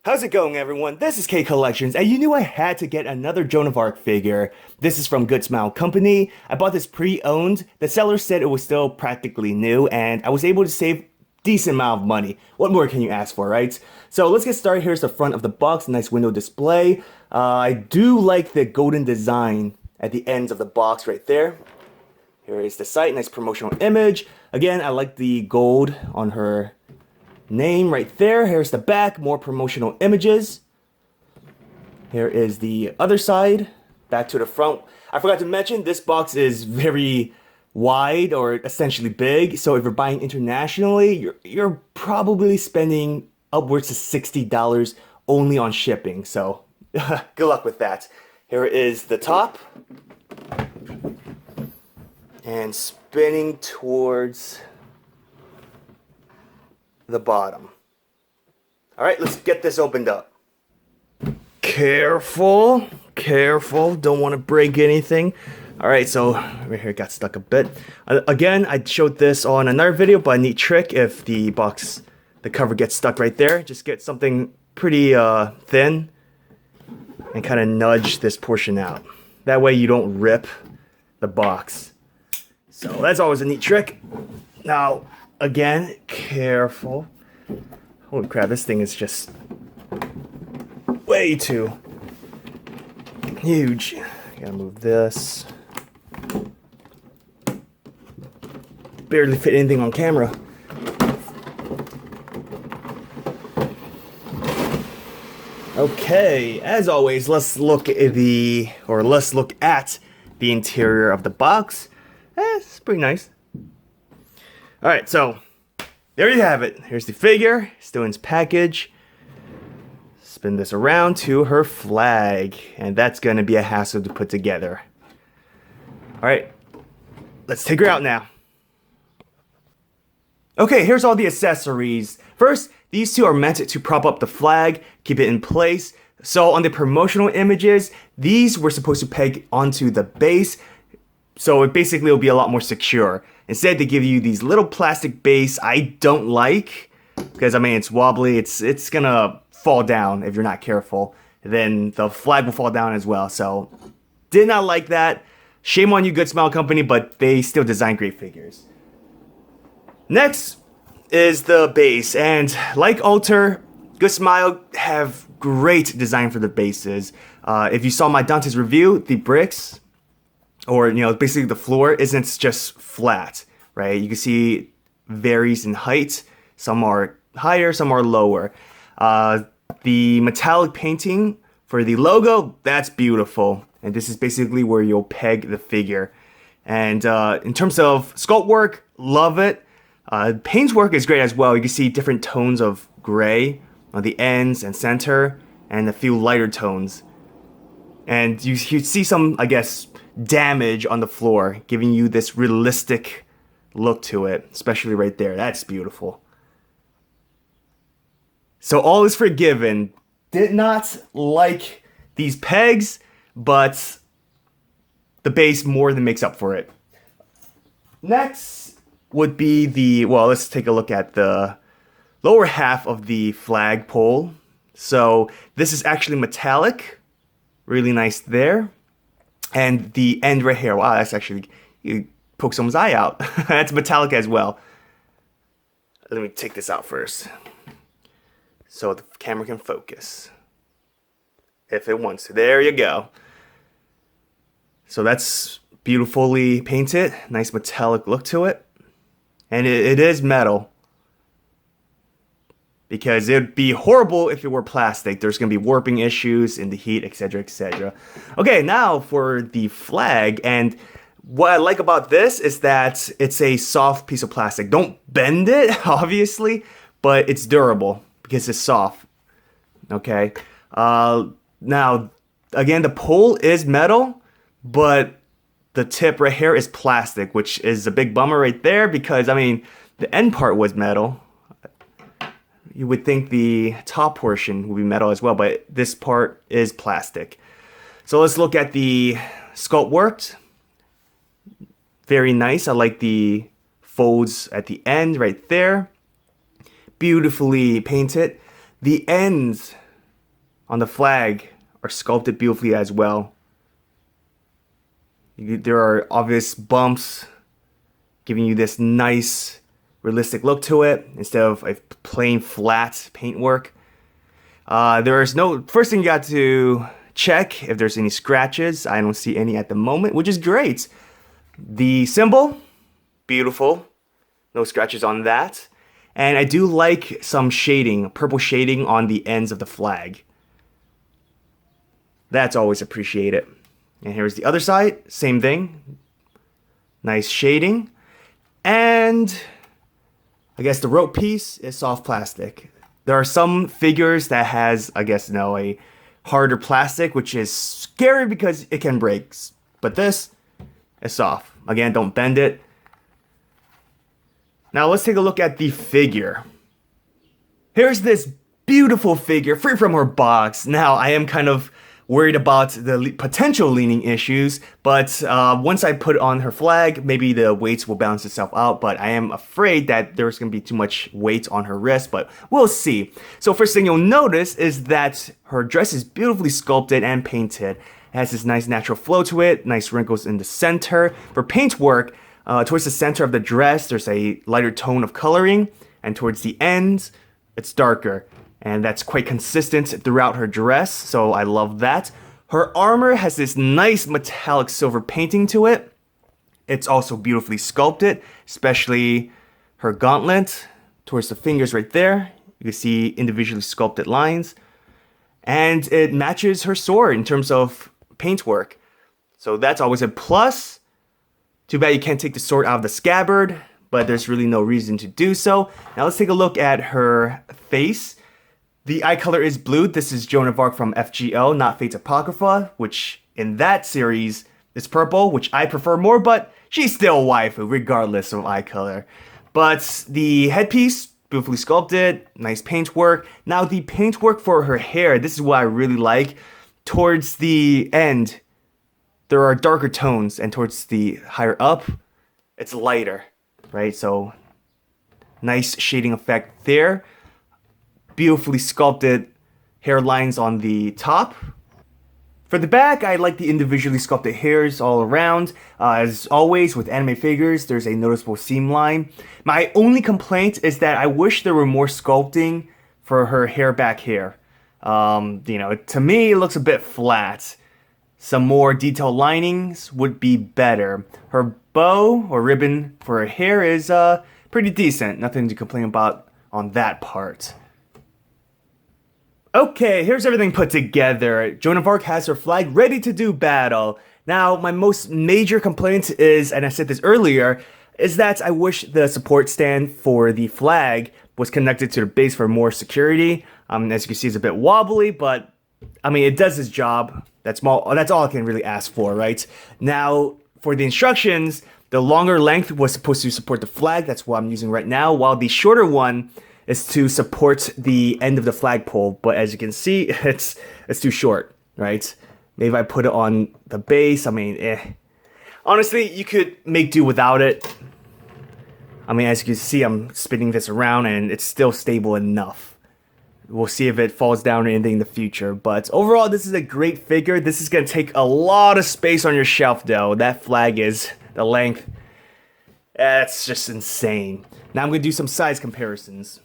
How's it going, everyone? This is K Collections, and you knew I had to get another Joan of Arc figure. This is from Good Smile Company. I bought this pre-owned. The seller said it was still practically new, and I was able to save decent amount of money. What more can you ask for, right? So let's get started. Here's the front of the box, nice window display. I do like the golden design at the ends of the box right there. Here is the site, nice promotional image. Again, I like the gold on her name right there. Here's the back, more promotional images. Here is the other side, back to the front. I forgot to mention, this box is very wide, or essentially big, so if you're buying internationally, you're probably spending upwards of $60 only on shipping, so good luck with that. Here is the top, and spinning towards the bottom. All right, let's get this opened up. Careful, careful, don't want to break anything. All right, so right here it got stuck a bit. Again, I showed this on another video, but a neat trick if the cover gets stuck right there, just get something pretty thin and kind of nudge this portion out. That way you don't rip the box. So that's always a neat trick. Now, again, careful. Holy crap, this thing is just way too huge. Gotta move this. Barely fit anything on camera. Okay, as always, let's look at the interior of the box. It's pretty nice. Alright, so there you have it. Here's the figure, still in its package. Spin this around to her flag, and that's going to be a hassle to put together. Alright, let's take her out now. Okay, here's all the accessories. First, these two are meant to prop up the flag, keep it in place. So on the promotional images, these were supposed to peg onto the base, so it basically will be a lot more secure. Instead, they give you these little plastic base I don't like, because I mean it's wobbly, it's gonna fall down if you're not careful. Then the flag will fall down as well, so did not like that. Shame on you, Good Smile Company, but they still design great figures. Next is the base, and like ALTAiR, Good Smile have great design for the bases. If you saw my Dantes review, the bricks, or basically the floor isn't just flat, right? You can see it varies in height. Some are higher, some are lower. The metallic painting for the logo, that's beautiful. And this is basically where you'll peg the figure. And in terms of sculpt work, love it. Paint work is great as well. You can see different tones of gray on the ends and center, and a few lighter tones. And you see some, I guess, damage on the floor, giving you this realistic look to it, especially right there. That's beautiful. So all is forgiven. Did not like these pegs, but the base more than makes up for it. Next would be let's take a look at the lower half of the flagpole. So this is actually metallic, really nice there. And the end right here, wow, that's actually, you poke someone's eye out. That's metallic as well. Let me take this out first, so the camera can focus, if it wants to. There you go. So that's beautifully painted, nice metallic look to it. And it is metal, because it'd be horrible if it were plastic. There's going to be warping issues in the heat, etc, etc. Okay, now for the flag. And what I like about this is that it's a soft piece of plastic. Don't bend it, obviously, but it's durable because it's soft. Okay. Now, again, the pole is metal, but the tip right here is plastic, which is a big bummer right there, because, I mean, the end part was metal. You would think the top portion would be metal as well, but this part is plastic. So let's look at the sculpt work. Very nice. I like the folds at the end right there. Beautifully painted. The ends on the flag are sculpted beautifully as well. There are obvious bumps, giving you this nice, realistic look to it instead of a plain flat paintwork. There is no, first thing you got to check if there's any scratches. I don't see any at the moment, which is great. The symbol, beautiful. No scratches on that. And I do like some shading, purple shading on the ends of the flag. That's always appreciated. And here's the other side, same thing. Nice shading. And I guess the rope piece is soft plastic. There are some figures that has, I guess, a harder plastic, which is scary because it can break. But this is soft. Again, don't bend it. Now let's take a look at the figure. Here's this beautiful figure, free from her box. Now, I am kind of worried about the potential leaning issues, but once I put on her flag, maybe the weights will balance itself out, but I am afraid that there's going to be too much weight on her wrist, but we'll see. So first thing you'll notice is that her dress is beautifully sculpted and painted. It has this nice natural flow to it, nice wrinkles in the center. For paintwork, towards the center of the dress, there's a lighter tone of coloring, and towards the ends, it's darker. And that's quite consistent throughout her dress, so I love that. Her armor has this nice metallic silver painting to it. It's also beautifully sculpted, especially her gauntlet towards the fingers right there. You can see individually sculpted lines. And it matches her sword in terms of paintwork. So that's always a plus. Too bad you can't take the sword out of the scabbard, but there's really no reason to do so. Now let's take a look at her face. The eye color is blue. This is Joan of Arc from FGO, not Fate's Apocrypha, which in that series is purple, which I prefer more, but she's still a waifu regardless of eye color. But the headpiece, beautifully sculpted, nice paintwork. Now the paintwork for her hair, this is what I really like. Towards the end, there are darker tones, and towards the higher up, it's lighter, right? So nice shading effect there. Beautifully sculpted hairlines on the top. For the back, I like the individually sculpted hairs all around. As always, with anime figures, there's a noticeable seam line. My only complaint is that I wish there were more sculpting for her hair back here. To me, it looks a bit flat. Some more detailed linings would be better. Her bow or ribbon for her hair is pretty decent. Nothing to complain about on that part. Okay, here's everything put together. Joan of Arc has her flag ready to do battle. Now, my most major complaint is, and I said this earlier, is that I wish the support stand for the flag was connected to the base for more security. As you can see, it's a bit wobbly, but it does its job. That's all I can really ask for, right? Now, for the instructions, the longer length was supposed to support the flag. That's what I'm using right now, while the shorter one is to support the end of the flagpole, but as you can see, it's too short, right? Maybe if I put it on the base, Honestly, you could make do without it. As you can see, I'm spinning this around and it's still stable enough. We'll see if it falls down or anything in the future, but overall, this is a great figure. This is gonna take a lot of space on your shelf though. That flag is, the length, that's just insane. Now I'm gonna do some size comparisons.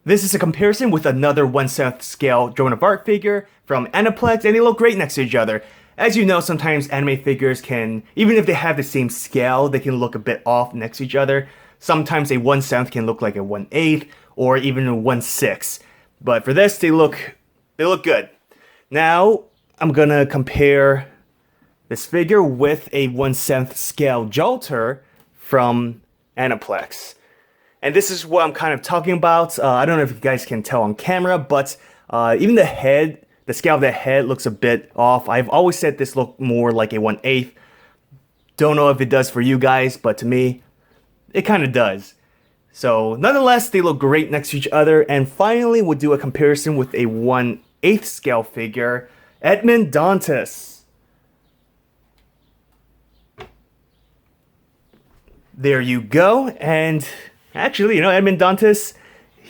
This is a comparison with another 1/7 scale Joan of Arc figure from Aniplex, and they look great next to each other. As you know, sometimes anime figures can, even if they have the same scale, they can look a bit off next to each other. Sometimes a 1/7 can look like a 1/8 or even a 1/6. But for this, they look good. Now, I'm gonna compare this figure with a 1/7 scale ALTAiR from Aniplex. And this is what I'm kind of talking about. I don't know if you guys can tell on camera, but even the head, the scale of the head looks a bit off. I've always said this looked more like a 1/8. Don't know if it does for you guys, but to me, it kind of does. So nonetheless, they look great next to each other. And finally, we'll do a comparison with a 1/8 scale figure, Edmond Dantes. There you go. And actually, Edmond Dantes,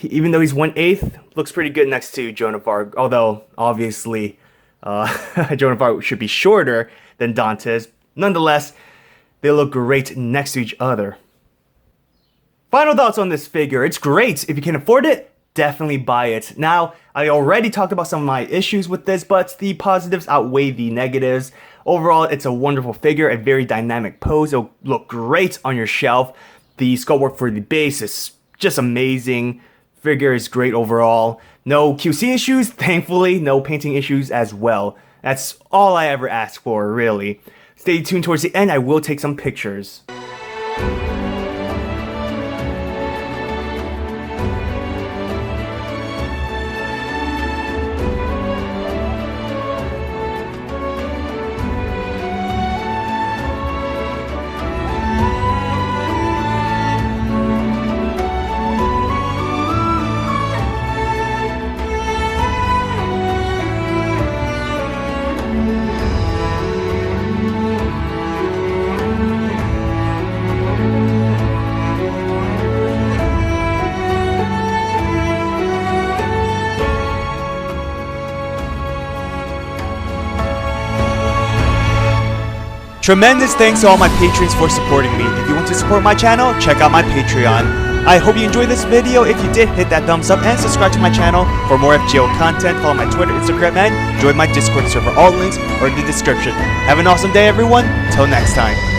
even though he's 1/8, looks pretty good next to Joan of Arc. Although, obviously, Joan of Arc should be shorter than Dantes. Nonetheless, they look great next to each other. Final thoughts on this figure. It's great. If you can afford it, definitely buy it. Now, I already talked about some of my issues with this, but the positives outweigh the negatives. Overall, it's a wonderful figure, a very dynamic pose. It'll look great on your shelf. The sculpt work for the base is just amazing. Figure is great overall. No QC issues, thankfully. No painting issues as well. That's all I ever asked for, really. Stay tuned towards the end. I will take some pictures. Tremendous thanks to all my patrons for supporting me. If you want to support my channel, check out my Patreon. I hope you enjoyed this video. If you did, hit that thumbs up and subscribe to my channel for more FGO content. Follow my Twitter, Instagram, and join my Discord server. All links are in the description. Have an awesome day, everyone. Till next time.